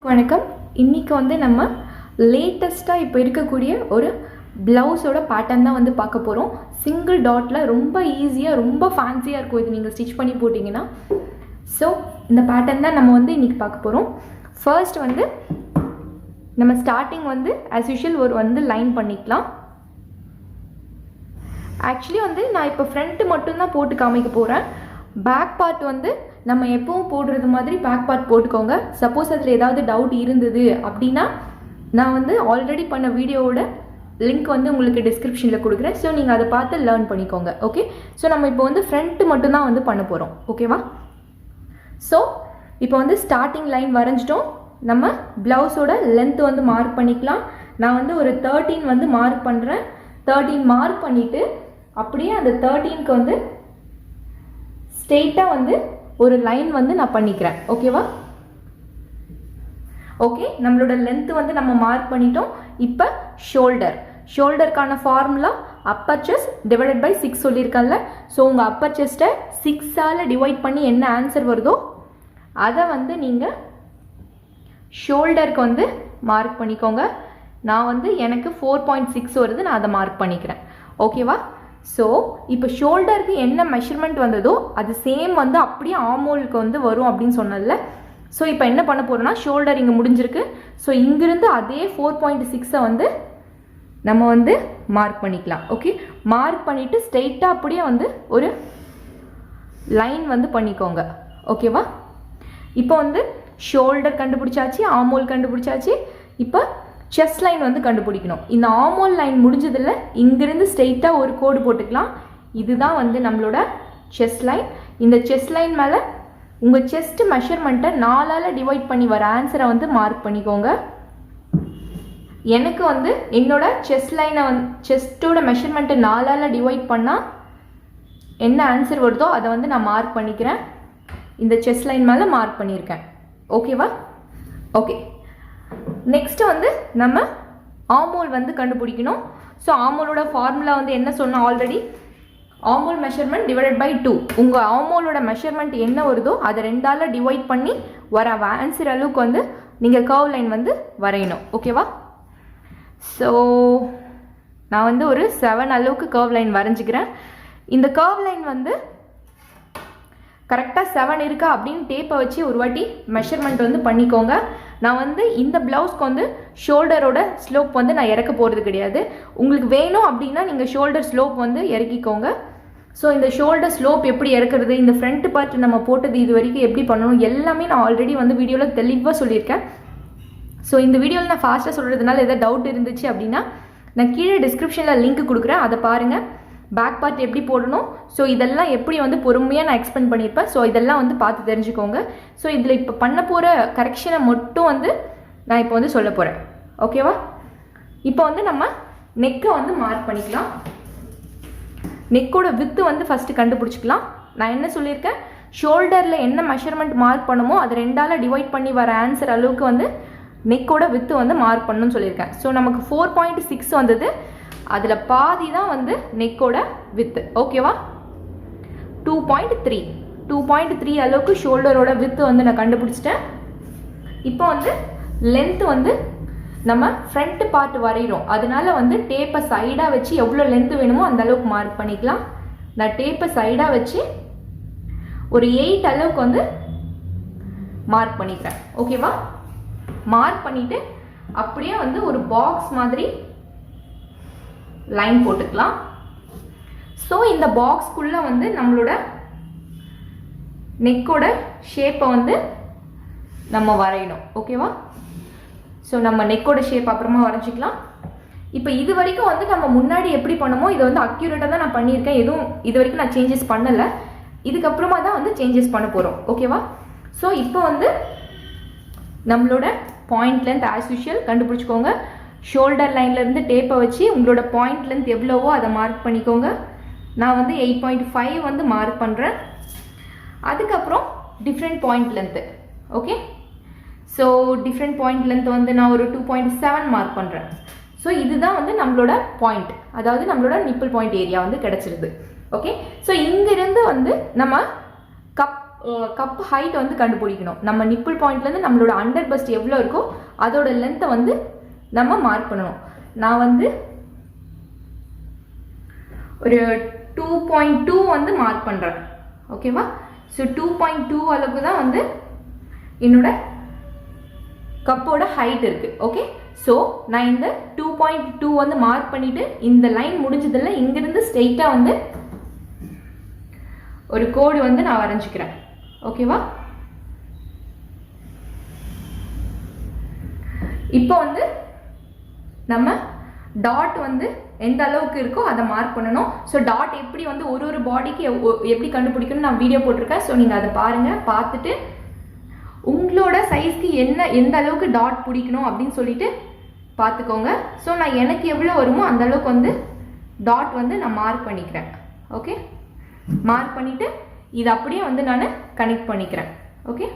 வணக்கம். இன்றைக்கி வந்து நம்ம லேட்டஸ்ட்டாக இப்போ இருக்கக்கூடிய ஒரு ப்ளவுஸோட பேட்டர்ன் தான் வந்து பார்க்க போகிறோம். சிங்கிள் டாட்டில் ரொம்ப ஈஸியாக ரொம்ப ஃபேன்சியாக இருக்கும் இது நீங்கள் ஸ்டிச் பண்ணி போட்டிங்கன்னா. ஸோ இந்த பேட்டர்ன் தான் நம்ம வந்து இன்றைக்கி பார்க்க போகிறோம். ஃபர்ஸ்ட் வந்து நம்ம ஸ்டார்டிங் வந்து ஆஸ் யூஷுவல் ஒரு வந்து லைன் பண்ணிக்கலாம். ஆக்சுவலி வந்து நான் இப்போ ஃப்ரண்ட்டு மட்டும்தான் போட்டு காமிக்க போகிறேன். பேக் பார்ட் வந்து நம்ம எப்பவும் போடுறது மாதிரி பேக் பார்ட் போட்டுக்கோங்க. சப்போஸ் அதில் ஏதாவது டவுட் இருந்தது அப்படின்னா நான் வந்து ஆல்ரெடி பண்ண வீடியோவோட லிங்க் வந்து உங்களுக்கு டிஸ்கிரிப்ஷனில் கொடுக்குறேன். ஸோ நீங்கள் அதை பார்த்து லேர்ன் பண்ணிக்கோங்க. ஓகே, ஸோ நம்ம இப்போ வந்து ஃப்ரண்ட்டு மட்டும்தான் வந்து பண்ண போகிறோம். ஓகேவா? ஸோ இப்போ வந்து ஸ்டார்டிங் லைன் வரைஞ்சிட்டோம். நம்ம ப்ளவுஸோட லென்த் வந்து மார்க் பண்ணிக்கலாம். நான் வந்து ஒரு 13 வந்து மார்க் பண்ணுறேன். 13 மார்க் பண்ணிவிட்டு அப்படியே அந்த 13க்கு வந்து ஸ்ட்ரெயிட்டாக வந்து ஒரு லைன் வந்து நான் பண்ணிக்கிறேன். ஓகேவா? ஓகே, நம்மளோட லென்த் வந்து நம்ம மார்க் பண்ணிட்டோம். இப்போ ஷோல்டருக்கான formula upper chest divided by 6 சொல்லியிருக்கேன்ல. ஸோ உங்கள் அப்பர் செஸ்ட்டை 6ஆல் டிவைட் பண்ணி என்ன ஆன்சர் வருதோ அதை வந்து நீங்கள் ஷோல்டருக்கு வந்து மார்க் பண்ணிக்கோங்க. நான் வந்து எனக்கு 4.6 வருது, நான் அதை மார்க் பண்ணிக்கிறேன். ஓகேவா? ஸோ இப்போ ஷோல்டருக்கு என்ன மெஷர்மெண்ட் வந்ததோ அது சேம் வந்து அப்படியே ஆமோலுக்கு வந்து வரும் அப்படின்னு சொன்னதில்ல. ஸோ இப்போ என்ன பண்ண போகிறோன்னா, ஷோல்டர் இங்கே முடிஞ்சிருக்கு. ஸோ இங்கிருந்து அதே 4.6 வந்து நம்ம வந்து மார்க் பண்ணிக்கலாம். ஓகே, மார்க் பண்ணிவிட்டு ஸ்ட்ரெயிட்டாக அப்படியே வந்து ஒரு லைன் வந்து பண்ணிக்கோங்க. ஓகேவா? இப்போ வந்து ஷோல்டர் கண்டுபிடிச்சாச்சு, ஆமோல் கண்டுபிடிச்சாச்சு. இப்போ செஸ்ட் லைன் வந்து கண்டுபிடிக்கணும். இந்த ஆமோல் லைன் முடிஞ்சதில் இங்கிருந்து ஸ்ட்ரெயிட்டாக ஒரு கோடு போட்டுக்கலாம். இதுதான் வந்து நம்மளோட செஸ்ட் லைன். இந்த செஸ்ட் லைன் மேலே உங்கள் செஸ்ட் மெஷர்மெண்ட்டை 4ஆல் டிவைட் பண்ணி வர ஆன்சரை வந்து மார்க் பண்ணிக்கோங்க. எனக்கு வந்து என்னோட செஸ்ட் லைனை வந்து செஸ்ட்டோட மெஷர்மெண்ட்டை 4ஆல் டிவைட் பண்ணால் என்ன ஆன்சர் வருதோ அதை வந்து நான் மார்க் பண்ணிக்கிறேன். இந்த செஸ்ட் லைன் மேலே மார்க் பண்ணியிருக்கேன். ஓகேவா? ஓகே, நெக்ஸ்ட்டு வந்து நம்ம ஆமோல் வந்து கண்டுபிடிக்கணும். ஸோ ஆமோலோட ஃபார்முலா வந்து என்ன சொன்னோம் ஆல்ரெடி, ஆமோல் மெஷர்மெண்ட் டிவைடட் பை 2. உங்கள் ஆமோலோட மெஷர்மெண்ட் என்ன வருதோ அதை 2ஆல் டிவைட் பண்ணி வர ஆன்சர் அளவுக்கு வந்து நீங்கள் கர்வ் லைன் வந்து வரையணும். ஓகேவா? ஸோ நான் வந்து ஒரு 7 அளவுக்கு கர்வ் லைன் வரைஞ்சிக்கிறேன். இந்த கர்வ் லைன் வந்து கரெக்டாக 7 இருக்கா அப்படின்னு டேப்பை வச்சு ஒரு வாட்டி மெஷர்மெண்ட் வந்து பண்ணிக்கோங்க. நான் வந்து இந்த ப்ளவுஸ்க்கு வந்து ஷோல்டரோட ஸ்லோப் வந்து நான் இறக்க போகிறது கிடையாது. உங்களுக்கு வேணும் அப்படின்னா நீங்கள் ஷோல்டர் ஸ்லோப் வந்து இறக்கிக்கோங்க. ஸோ இந்த ஷோல்டர் ஸ்லோப் எப்படி இறக்குறது, இந்த ஃப்ரண்ட் பார்ட் நம்ம போட்டது இது வரைக்கும் எப்படி பண்ணணும் எல்லாமே நான் ஆல்ரெடி வந்து வீடியோவில் தெளிவாக சொல்லியிருக்கேன். ஸோ இந்த வீடியோவில் நான் ஃபாஸ்ட்டாக சொல்கிறதுனால எதாவது டவுட் இருந்துச்சு அப்படின்னா நான் கீழே டிஸ்கிரிப்ஷனில் லிங்க் கொடுக்குறேன், அதை பாருங்கள். பேக் பார்ட் எப்படி போடணும், ஸோ இதெல்லாம் எப்படி வந்து பொறுமையாக நான் எக்ஸ்பிளைன் பண்ணியிருப்பேன். ஸோ இதெல்லாம் வந்து பார்த்து தெரிஞ்சுக்கோங்க. ஸோ இதில் இப்போ பண்ண போகிற கரெக்ஷனை மட்டும் வந்து நான் இப்போ வந்து சொல்ல போகிறேன். ஓகேவா? இப்போ வந்து நம்ம நெக்கை வந்து மார்க் பண்ணிக்கலாம். நெக்கோட வித்து வந்து ஃபஸ்ட்டு கண்டுபிடிச்சிக்கலாம். நான் என்ன சொல்லியிருக்கேன், ஷோல்டரில் என்ன மெஷர்மெண்ட் மார்க் பண்ணுமோ அதை 2ஆல் டிவைட் பண்ணி வர ஆன்சர் அளவுக்கு வந்து நெக்கோட வித்து வந்து மார்க் பண்ணணும்னு சொல்லியிருக்கேன். ஸோ நமக்கு 4.6 வந்தது, அதில் பாதி தான் வந்து நெக்கோட வித்து. ஓகேவா? 2.3 அளவுக்கு ஷோல்டரோட வித்து வந்து நான் கண்டுபிடிச்சிட்டேன். இப்போ வந்து லென்த்து வந்து நம்ம ஃப்ரண்ட் பார்ட் வரைகிறோம், அதனால வந்து டேப்பை சைடாக வச்சு எவ்வளோ லென்த்து வேணுமோ அந்த அளவுக்கு மார்க் பண்ணிக்கலாம். நான் டேப்பை சைடாக வச்சு ஒரு 8 அளவுக்கு வந்து மார்க் பண்ணிக்கிறேன். ஓகேவா? மார்க் பண்ணிவிட்டு அப்படியே வந்து ஒரு பாக்ஸ் மாதிரி லைன் போட்டுக்கலாம். ஸோ இந்த பாக்ஸ்க்குள்ளே வந்து நம்மளோட நெக்கோட ஷேப்பை வந்து நம்ம வரையணும். ஓகேவா? ஸோ நம்ம நெக்கோட ஷேப் அப்புறமா வரைஞ்சிக்கலாம். இப்போ இது வரைக்கும் வந்து நம்ம முன்னாடி எப்படி பண்ணுமோ இதை வந்து அக்யூரேட்டாக தான் நான் பண்ணியிருக்கேன். எதுவும் இது வரைக்கும் நான் சேஞ்சஸ் பண்ணலை. இதுக்கப்புறமா தான் வந்து சேஞ்சஸ் பண்ண போகிறோம். ஓகேவா? ஸோ இப்போ வந்து நம்மளோட பாயிண்ட் லென்த் ஆஸ் யூஷுவல் கண்டுபிடிச்சிக்கோங்க. ஷோல்டர் லைன்லேருந்து டேப்பை வச்சு உங்களோட பாயிண்ட் லென்த் எவ்வளவோ அதை மார்க் பண்ணிக்கோங்க. நான் வந்து 8.5 வந்து மார்க் பண்ணுறேன். அதுக்கப்புறம் different point length. Okay, so different point length வந்து நான் ஒரு 2.7 மார்க் பண்ணுறேன். ஸோ இதுதான் வந்து நம்மளோட பாயிண்ட், அதாவது நம்மளோட நிப்பிள் பாயிண்ட் ஏரியா வந்து கிடச்சிருது. ஓகே, ஸோ இங்கிருந்து வந்து நம்ம கப் கப் ஹைட் வந்து கண்டுபிடிக்கணும். நம்ம நிப்பிள் பாயிண்ட்லேருந்து நம்மளோட அண்டர் பஸ்ட் எவ்வளோ இருக்கோ அதோட லென்த்தை வந்து நம்ம மார்க் பண்ணணும். நான் வந்து ஒரு 2.2 வந்து மார்க் பண்ணுறேன். ஓகேவா? ஸோ 2.2 அளவுக்கு தான் வந்து என்னோட கப்போட ஹைட் இருக்குது. ஓகே, ஸோ நான் இந்த 2.2 வந்து மார்க் பண்ணிவிட்டு இந்த லைன் முடிஞ்சதில்ல இங்கிருந்து ஸ்ட்ரெயிட்டாக வந்து ஒரு கோடு வந்து நான் வரைஞ்சிக்கிறேன். ஓகேவா? இப்போ வந்து நம்ம டாட் வந்து எந்த அளவுக்கு இருக்கோ அதை மார்க் பண்ணணும். ஸோ டாட் எப்படி வந்து ஒரு பாடிக்கு எப்படி கண்டுபிடிக்கணும்னு நான் வீடியோ போட்டிருக்கேன். ஸோ நீங்கள் அதை பாருங்கள். பார்த்துட்டு உங்களோட சைஸ்க்கு எந்த அளவுக்கு டாட் பிடிக்கணும் அப்படின்னு சொல்லிட்டு பார்த்துக்கோங்க. ஸோ நான் எனக்கு எவ்வளோ வருமோ அந்த அளவுக்கு வந்து டாட் வந்து நான் மார்க் பண்ணிக்கிறேன். ஓகே, மார்க் பண்ணிவிட்டு இது அப்படியே வந்து நான் கனெக்ட் பண்ணிக்கிறேன். Okay,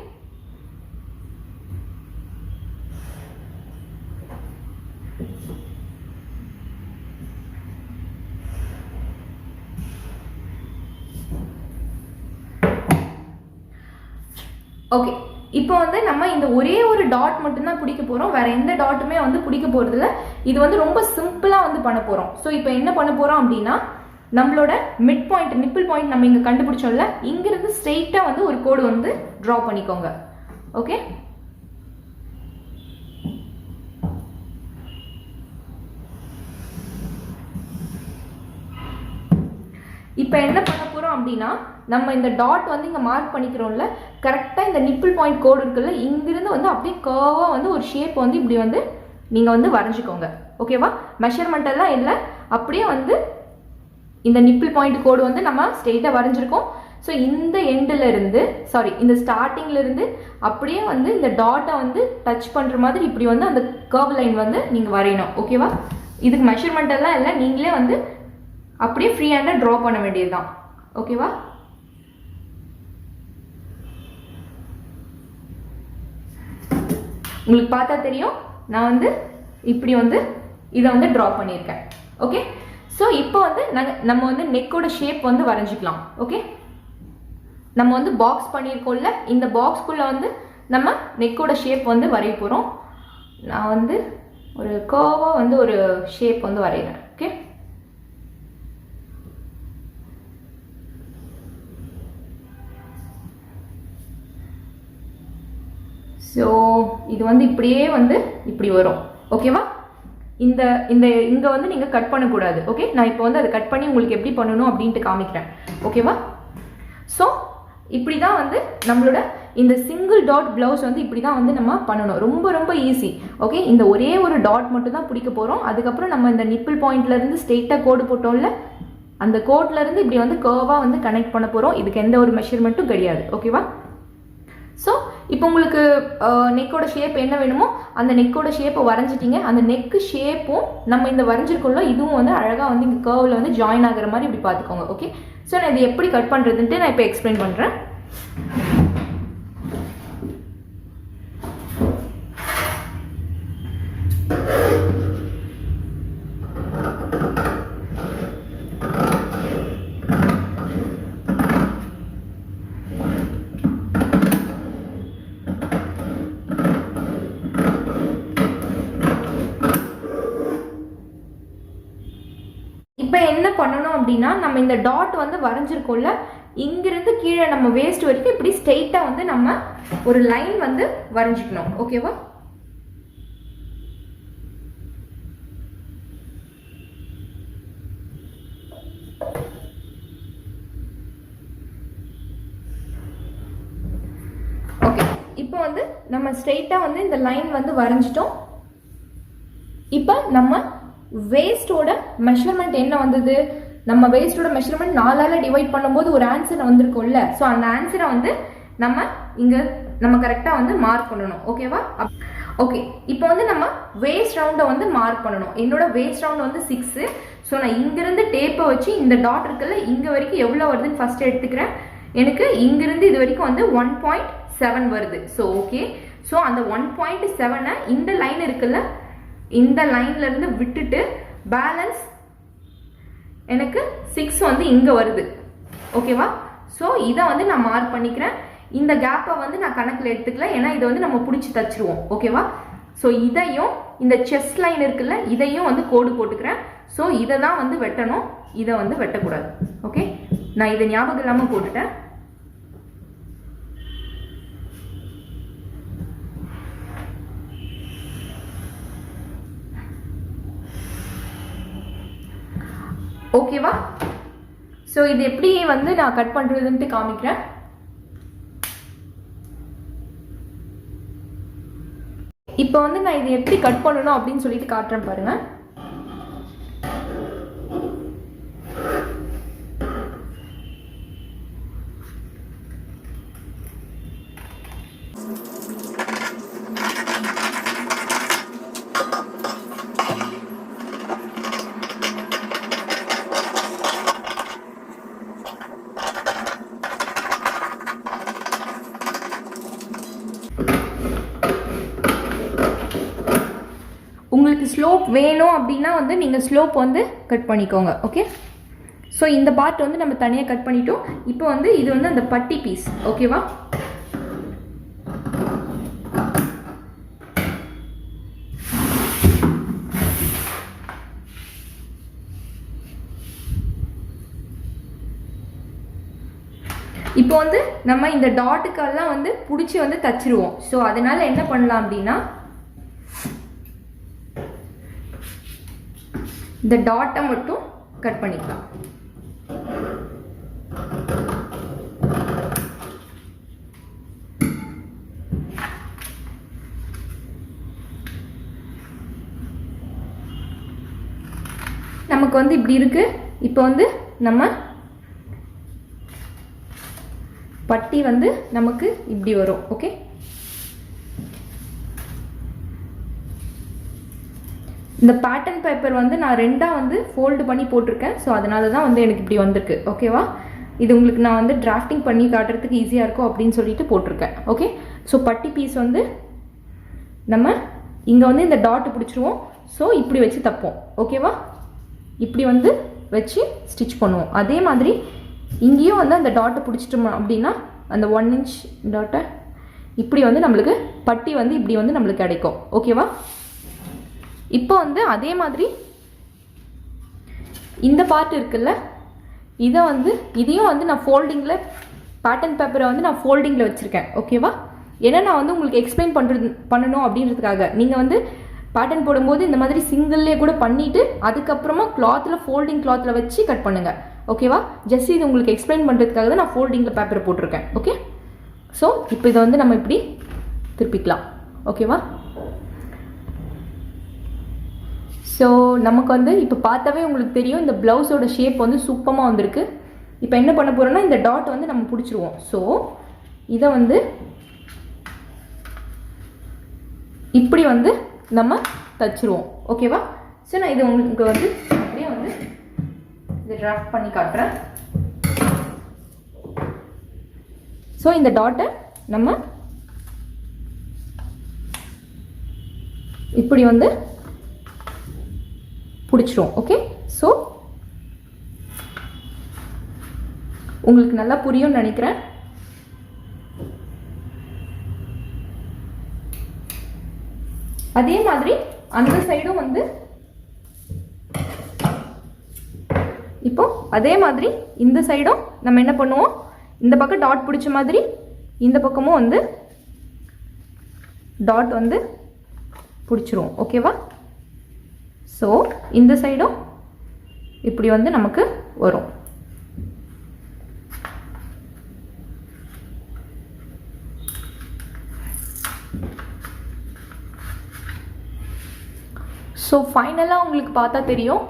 okay. இப்போ வந்து நம்ம இந்த ஒரே ஒரு டாட் மட்டும்தான் பிடிக்க போகிறோம். வேறு எந்த டாட்டுமே வந்து பிடிக்க போகிறதில்ல. இது வந்து ரொம்ப சிம்பிளாக வந்து பண்ண போகிறோம். ஸோ இப்போ என்ன பண்ண போகிறோம் அப்படின்னா நம்மளோட மிட் பாயிண்ட் நிப்பிள் பாயிண்ட் நம்ம இங்கே கண்டுபிடிச்சோம்ல, இங்கிருந்து ஸ்ட்ரெயிட்டாக வந்து ஒரு கோடு வந்து ட்ரா பண்ணிக்கோங்க. ஓகே, இப்போ என்ன பண்ண போகிறோம் அப்படின்னா நம்ம இந்த டாட் வந்து இங்கே மார்க் பண்ணிக்கிறோம்ல, கரெக்டாக இந்த நிப்பிள் பாயிண்ட் கோடு இருக்குல்ல, இங்கிருந்து வந்து அப்படியே கர்வாக வந்து ஒரு ஷேப் வந்து இப்படி வந்து நீங்கள் வந்து வரைஞ்சிக்கோங்க. ஓகேவா? மெஷர்மெண்ட் எல்லாம் இல்லை, அப்படியே வந்து இந்த நிப்பிள் பாயிண்ட் கோடு வந்து நம்ம ஸ்ட்ரெயிட்டாக வரைஞ்சிருக்கோம். ஸோ இந்த எண்டிலிருந்து இந்த ஸ்டார்டிங்லேருந்து அப்படியே வந்து இந்த டாட்டை வந்து டச் பண்ணுற மாதிரி இப்படி வந்து அந்த கர்வ் லைன் வந்து நீங்கள் வரையணும். ஓகேவா? இதுக்கு மெஷர்மெண்ட் எல்லாம் இல்லை, நீங்களே வந்து அப்படியே ஃப்ரீ ஹேண்டாக ட்ரா பண்ண வேண்டியது தான். ஓகேவா? உங்களுக்கு பார்த்தா தெரியும் நான் வந்து இப்படி வந்து இதை வந்து ட்ரா பண்ணியிருக்கேன். ஓகே, ஸோ இப்போ வந்து நம்ம வந்து நெக்கோட ஷேப் வந்து வரைஞ்சிக்கலாம். ஓகே, நம்ம வந்து பாக்ஸ் பண்ணியிருக்கோம்ல, இந்த பாக்ஸ்குள்ளே வந்து நம்ம நெக்கோட ஷேப் வந்து வரைய போகிறோம். நான் வந்து ஒரு கர்வாக வந்து ஒரு ஷேப் வந்து வரைகிறேன். ஓகே, ஸோ இது வந்து இப்படியே வந்து இப்படி வரும். ஓகேவா? இந்த இந்த இங்கே வந்து நீங்கள் கட் பண்ணக்கூடாது. ஓகே, நான் இப்போ வந்து அதை கட் பண்ணி உங்களுக்கு எப்படி பண்ணணும் அப்படின்ட்டு காமிக்கிறேன். ஓகேவா? ஸோ இப்படி தான் வந்து நம்மளோட இந்த சிங்கிள் டாட் ப்ளவுஸ் வந்து இப்படி தான் வந்து நம்ம பண்ணணும். ரொம்ப ரொம்ப ஈஸி. ஓகே, இந்த ஒரே ஒரு டாட் மட்டும் தான் பிடிக்க போகிறோம். அதுக்கப்புறம் நம்ம இந்த நிப்பிள் பாயிண்ட்லேருந்து ஸ்ட்ரெயிட்டாக கோடு போட்டோம்ல, அந்த கோட்லேருந்து இப்படி வந்து கர்வாக வந்து கனெக்ட் பண்ண போகிறோம். இதுக்கு எந்த ஒரு மெஷர்மெண்ட்டும் கிடையாது. ஓகேவா? ஸோ இப்போ உங்களுக்கு நெக்கோட ஷேப் என்ன வேணுமோ அந்த நெக்கோட ஷேப்பை வரைஞ்சிட்டிங்க. அந்த நெக்கு ஷேப்பும் நம்ம இந்த வரைஞ்சிருக்கோம்ல, இதுவும் வந்து அழகாக வந்து இங்கே கர்வில் வந்து ஜாயின் ஆகிற மாதிரி இப்படி பார்த்துக்கோங்க. ஓகே, ஸோ நான் இது எப்படி கட் பண்ணுறதுன்ட்டு நான் இப்போ எக்ஸ்பிளைன் பண்ணுறேன். இப்போ என்ன பண்ணணும் அப்படின்னா நம்ம இந்த டாட் வந்து வரைஞ்சிருக்கோம்ல, இங்கிருந்து கீழே நம்ம வேஸ்ட் வரைக்கும் இப்படி ஸ்ட்ரெயிட்டாக வந்து நம்ம ஒரு லைன் வந்து வரைஞ்சிக்கணும். ஓகேவா? ஓகே, இப்போ வந்து நம்ம ஸ்ட்ரெயிட்டாக வந்து இந்த லைன் வந்து வரைஞ்சிட்டோம். இப்போ நம்ம வேஸ்டோட மெஷர்மெண்ட் என்ன வந்தது? நம்ம வேஸ்டோட மெஷர்மெண்ட் 4ஆல் டிவைட் பண்ணும்போது ஒரு ஆன்சர் வந்திருக்கும்ல, ஸோ அந்த ஆன்சரை வந்து நம்ம கரெக்டாக வந்து மார்க் பண்ணணும். ஓகேவா? ஓகே, இப்போ வந்து நம்ம வேஸ்ட் ரவுண்டை வந்து மார்க் பண்ணணும். என்னோட வேஸ்ட் ரவுண்ட் வந்து 6. ஸோ நான் இங்கிருந்து டேப்பை வச்சு இந்த டாட் இருக்குல்ல, இங்கே வரைக்கும் எவ்வளோ வருதுன்னு ஃபர்ஸ்ட் எடுத்துக்கிறேன். எனக்கு இங்கிருந்து இது வரைக்கும் வந்து 1.7 வருது. ஸோ ஓகே, ஸோ அந்த 1.7 இந்த லைன் இருக்குல்ல, இந்த லைன்லேருந்து விட்டுட்டு பேலன்ஸ் எனக்கு 6 வந்து இங்கே வருது. ஓகேவா? ஸோ இதை வந்து நான் மார்க் பண்ணிக்கிறேன். இந்த கேப்பை வந்து நான் கணக்கில் எடுத்துக்கல, ஏன்னா இதை வந்து நம்ம பிடிச்சி தச்சிருவோம். ஓகேவா? ஸோ இதையும் இந்த செஸ்ட் லைன் இருக்குல்ல, இதையும் வந்து கோடு போட்டுக்கிறேன். ஸோ இதை தான் வந்து வெட்டணும், இதை வந்து வெட்டக்கூடாது. ஓகே, நான் இதை ஞாபகம் இல்லாமல் போட்டுட்டேன். ஓகேவா? ஸோ இது எப்படி வந்து நான் கட் பண்ணுறதுன்ட்டு காமிக்கிறேன். இப்போ வந்து நான் இதை எப்படி கட் பண்ணணும் அப்படின்னு சொல்லிட்டு காட்டுறேன் பாருங்க. உங்களுக்கு ஸ்லோப் வேணும் அப்படின்னா வந்து நீங்கள் ஸ்லோப் வந்து கட் பண்ணிக்கோங்க. ஓகே, ஸோ இந்த பார்ட் வந்து நம்ம தனியாக கட் பண்ணிட்டோம். இப்போ வந்து இது வந்து அந்த பட்டி பீஸ். ஓகேவா? இப்போ வந்து நம்ம இந்த டாட்டுக்கெல்லாம் வந்து பிடிச்சி வந்து தச்சிருவோம். ஸோ அதனால என்ன பண்ணலாம் அப்படின்னா, இந்த டாட்டை மட்டும் கட் பண்ணிக்கலாம். நமக்கு வந்து இப்படி இருக்கு. இப்போ வந்து நம்ம பட்டி வந்து நமக்கு இப்படி வரும். ஓகே, இந்த பேட்டர்ன் பேப்பர் வந்து நான் ரெண்டாக வந்து ஃபோல்டு பண்ணி போட்டிருக்கேன். ஸோ அதனால தான் வந்து எனக்கு இப்படி வந்திருக்கு. ஓகேவா? இது உங்களுக்கு நான் வந்து டிராஃப்டிங் பண்ணி காட்டுறதுக்கு ஈஸியாக இருக்கும் அப்படின்னு சொல்லிட்டு போட்டிருக்கேன். ஓகே, ஸோ பட்டி பீஸ் வந்து நம்ம இங்கே வந்து இந்த டாட்டு பிடிச்சிருவோம். ஸோ இப்படி வச்சு தப்போம். ஓகேவா? இப்படி வந்து வச்சு ஸ்டிச் பண்ணுவோம். அதே மாதிரி இங்கேயும் வந்து அந்த டாட்டை பிடிச்சிட்டோம் அப்படின்னா அந்த 1 inch டாட்டை இப்படி வந்து நம்மளுக்கு பட்டி வந்து இப்படி வந்து நம்மளுக்கு கிடைக்கும். ஓகேவா? இப்போ வந்து அதே மாதிரி இந்த பார்ட் இருக்குல்ல, இதை வந்து இதையும் வந்து நான் ஃபோல்டிங்கில் பேட்டர்ன் பேப்பரை வந்து நான் ஃபோல்டிங்கில் வச்சுருக்கேன். ஓகேவா? ஏன்னா நான் வந்து உங்களுக்கு எக்ஸ்பிளைன் பண்ணணும் அப்படின்றதுக்காக. நீங்கள் வந்து பேட்டர்ன் போடும்போது இந்த மாதிரி சிங்கிள்லேயே கூட பண்ணிவிட்டு அதுக்கப்புறமா கிளாத்தில் ஃபோல்டிங் கிளாத்தில் வச்சு கட் பண்ணுங்கள். ஓகேவா? ஜஸ்ட் இது உங்களுக்கு எக்ஸ்பிளைன் பண்ணுறதுக்காக தான் நான் ஃபோல்டிங்கில் பேப்பரை போட்டிருக்கேன். ஓகே, ஸோ இப்போ இதை வந்து நம்ம இப்படி திருப்பிக்கலாம். ஓகேவா? ஸோ நமக்கு வந்து இப்போ பார்த்தாவே உங்களுக்கு தெரியும் இந்த ப்ளவுஸோட ஷேப் வந்து சூப்பராக வந்திருக்கு. இப்போ என்ன பண்ண போகிறோம்னா இந்த டாட் வந்து நம்ம பிடிச்சிருவோம். ஸோ இதை வந்து இப்படி வந்து நம்ம தச்சிருவோம். ஓகேவா? ஸோ நான் இது உங்களுக்கு வந்து அப்படியே வந்து இதை டிராஃப்ட் பண்ணி காட்டுறேன். ஸோ இந்த டாட்டை நம்ம இப்படி வந்து பிடிச்சிரும். ஓகே, ஸோ உங்களுக்கு நல்லா புரியும்னு நினைக்கிறேன். அதே மாதிரி அந்த சைடும் வந்து இப்போ அதே மாதிரி இந்த சைடும் நம்ம என்ன பண்ணுவோம், இந்த பக்கம் டாட் பிடிச்ச மாதிரி இந்த பக்கமும் வந்து டாட் வந்து பிடிச்சிருவோம். ஓகேவா? ஸோ இந்த சைடும் இப்படி வந்து நமக்கு வரும். ஸோ ஃபைனலாக உங்களுக்கு பார்த்தா தெரியும்.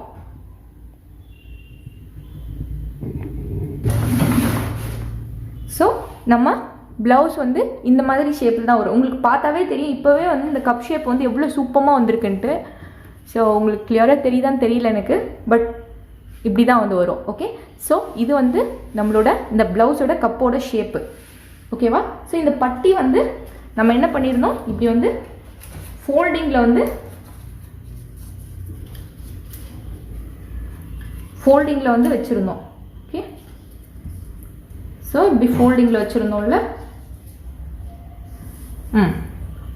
ஸோ நம்ம ப்ளவுஸ் வந்து இந்த மாதிரி ஷேப்பில் தான் வரும். உங்களுக்கு பார்த்தாவே தெரியும். இப்போவே வந்து இந்த கப் ஷேப் வந்து எவ்வளோ சூப்பராக வந்திருக்குன்ட்டு. ஸோ உங்களுக்கு கிளியராக தெரியுதான்னு தெரியல எனக்கு, பட் இப்படி தான் வந்து வரும். ஓகே, ஸோ இது வந்து நம்மளோட இந்த ப்ளவுஸோட கப்போட ஷேப்பு. ஓகேவா? ஸோ இந்த பட்டி வந்து நம்ம என்ன பண்ணியிருந்தோம், இப்படி வந்து ஃபோல்டிங்கில் வந்து வச்சுருந்தோம். ஓகே, ஸோ இப்படி ஃபோல்டிங்கில் வச்சுருந்தோம்ல,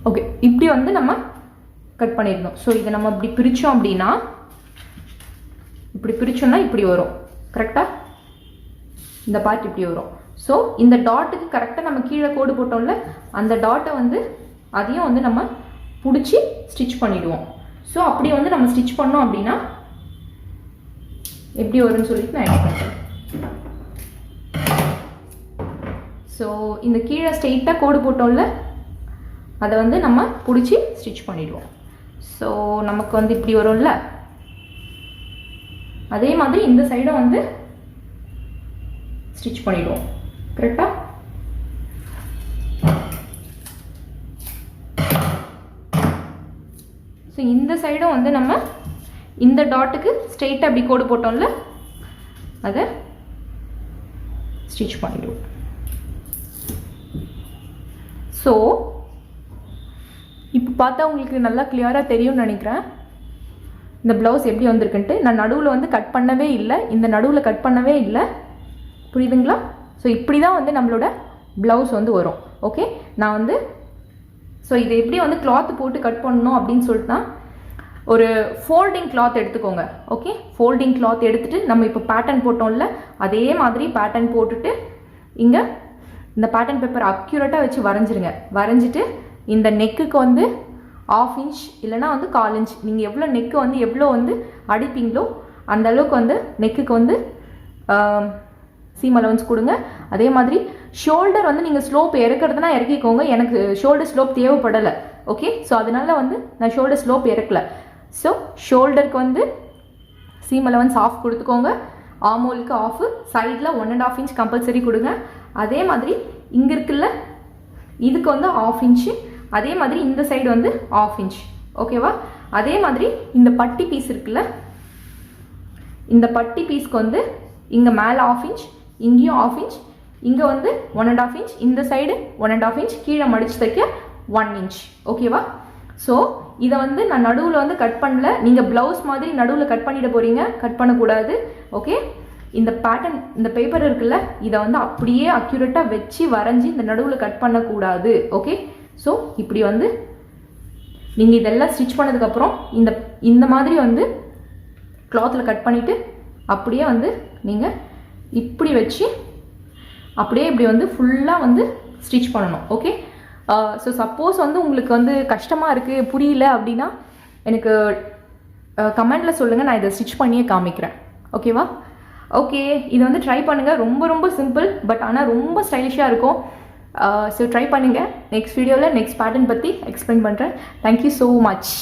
ஓகே, இப்படி வந்து நம்ம கட் பண்ணிடணும். ஸோ இதை நம்ம இப்படி பிரித்தோம் அப்படின்னா, இப்படி பிரித்தோம்னா இப்படி வரும். கரெக்டாக இந்த பார்ட் இப்படி வரும். ஸோ இந்த டாட்டுக்கு கரெக்டாக நம்ம கீழே கோடு போட்டோம்ல, அந்த டாட்டை வந்து அதையும் வந்து நம்ம பிடிச்சி ஸ்டிச் பண்ணிவிடுவோம். ஸோ அப்படி வந்து நம்ம ஸ்டிச் பண்ணோம் அப்படின்னா எப்படி வரும்னு சொல்லிட்டு நான் எக்ஸ்பிளைன் பண்ணுறேன். ஸோ இந்த கீழே ஸ்ட்ரெயிட்டாக கோடு போட்டோம்ல, அதை வந்து நம்ம பிடிச்சி ஸ்டிச் பண்ணிவிடுவோம். ஸோ நமக்கு வந்து இப்படி வரும்ல, அதே மாதிரி இந்த சைடும் வந்து ஸ்டிச் பண்ணிவிடுவோம். கரெக்டாக ஸோ இந்த சைடும் வந்து நம்ம இந்த டாட்டுக்கு ஸ்ட்ரெயிட்டாக அப்படி கோடு போட்டோம்ல, அதை ஸ்டிச் பண்ணிடுவோம். ஸோ இப்போ பார்த்தா உங்களுக்கு நல்லா கிளியராக தெரியும்னு நினைக்கிறேன் இந்த ப்ளவுஸ் எப்படி வந்திருக்குன்ட்டு. நான் நடுவில் வந்து கட் பண்ணவே இல்லை, இந்த நடுவில் கட் பண்ணவே இல்லை, புரியுதுங்களா? ஸோ இப்படி தான் வந்து நம்மளோட ப்ளவுஸ் வந்து வரும். ஓகே, நான் வந்து ஸோ இதை எப்படி வந்து கிளாத் போட்டு கட் பண்ணணும் அப்படின்னு சொல்லிட்டுனா, ஒரு ஃபோல்டிங் கிளாத் எடுத்துக்கோங்க. ஓகே, ஃபோல்டிங் கிளாத் எடுத்துகிட்டு நம்ம இப்போ பேட்டர்ன் போட்டோம்ல, அதே மாதிரி பேட்டர்ன் போட்டுட்டு இங்கே இந்த பேட்டர்ன் பேப்பர் அக்யூரேட்டாக வச்சு வரைஞ்சிருங்க. வரைஞ்சிட்டு இந்த நெக்குக்கு வந்து 1/2 இன்ச் இல்லைனா வந்து 1/4 இன்ச், நீங்கள் எவ்வளோ நெக்கு வந்து எவ்வளோ வந்து அடிப்பீங்களோ அந்த அளவுக்கு வந்து நெக்குக்கு வந்து சீம் அலவன்ஸ் கொடுங்க. அதே மாதிரி ஷோல்டர் வந்து நீங்கள் ஸ்லோப் இறக்குறதுனா இறக்கிக்கோங்க. எனக்கு ஷோல்டர் ஸ்லோப் தேவைப்படலை. ஓகே, ஸோ அதனால வந்து நான் ஷோல்டர் ஸ்லோப் இறக்கலை. ஸோ ஷோல்டருக்கு வந்து சீம் அலவன்ஸ் 1/2 கொடுத்துக்கோங்க, ஆமோலுக்கு 1/2, சைடில் 1.5 இன்ச் கம்பல்சரி கொடுங்க. அதே மாதிரி இங்கே இருக்குல்ல, இதுக்கு வந்து 1/2 இன்ச்சு, அதே மாதிரி இந்த சைடு வந்து 1/2 இன்ச். ஓகேவா? அதே மாதிரி இந்த பட்டி பீஸ் இருக்குல்ல, இந்த பட்டி பீஸ்க்கு வந்து இங்கே மேலே 1/2 இன்ச், இங்கேயும் 1/2 இன்ச், இங்கே வந்து 1.5 இன்ச், இந்த சைடு 1.5 இன்ச், கீழே மடிச்சு தைக்க 1 இன்ச். ஓகேவா? ஸோ இதை வந்து நான் நடுவில் வந்து கட் பண்ணல. நீங்கள் ப்ளவுஸ் மாதிரி நடுவில் கட் பண்ணிட போகிறீங்க, கட் பண்ணக்கூடாது. ஓகே, இந்த பேட்டர்ன் இந்த பேப்பர் இருக்குல்ல, இதை வந்து அப்படியே அக்யூரேட்டாக வச்சு வரைஞ்சி இந்த நடுவில் கட் பண்ணக்கூடாது. ஓகே, ஸோ இப்படி வந்து நீங்கள் இதெல்லாம் ஸ்டிச் பண்ணதுக்கப்புறம் இந்த மாதிரி வந்து கிளாத்தில் கட் பண்ணிவிட்டு அப்படியே வந்து நீங்கள் இப்படி வச்சு அப்படியே இப்படி வந்து ஃபுல்லாக வந்து ஸ்டிச் பண்ணணும். ஓகே, ஸோ சப்போஸ் வந்து உங்களுக்கு வந்து கஷ்டமாக இருக்குது, புரியல அப்படின்னா எனக்கு கமெண்டில் சொல்லுங்கள், நான் இதை ஸ்டிச் பண்ணியே காமிக்கிறேன். ஓகேவா? ஓகே, இது வந்து ட்ரை பண்ணுங்கள். ரொம்ப ரொம்ப சிம்பிள், பட் ஆனால் ரொம்ப ஸ்டைலிஷாக இருக்கும். ஸோ ட்ரை பண்ணுங்கள். நெக்ஸ்ட் வீடியோவில் நெக்ஸ்ட் பேட்டர்ன் பற்றி எக்ஸ்பிளைன் பண்ணுறேன். Thank you so much.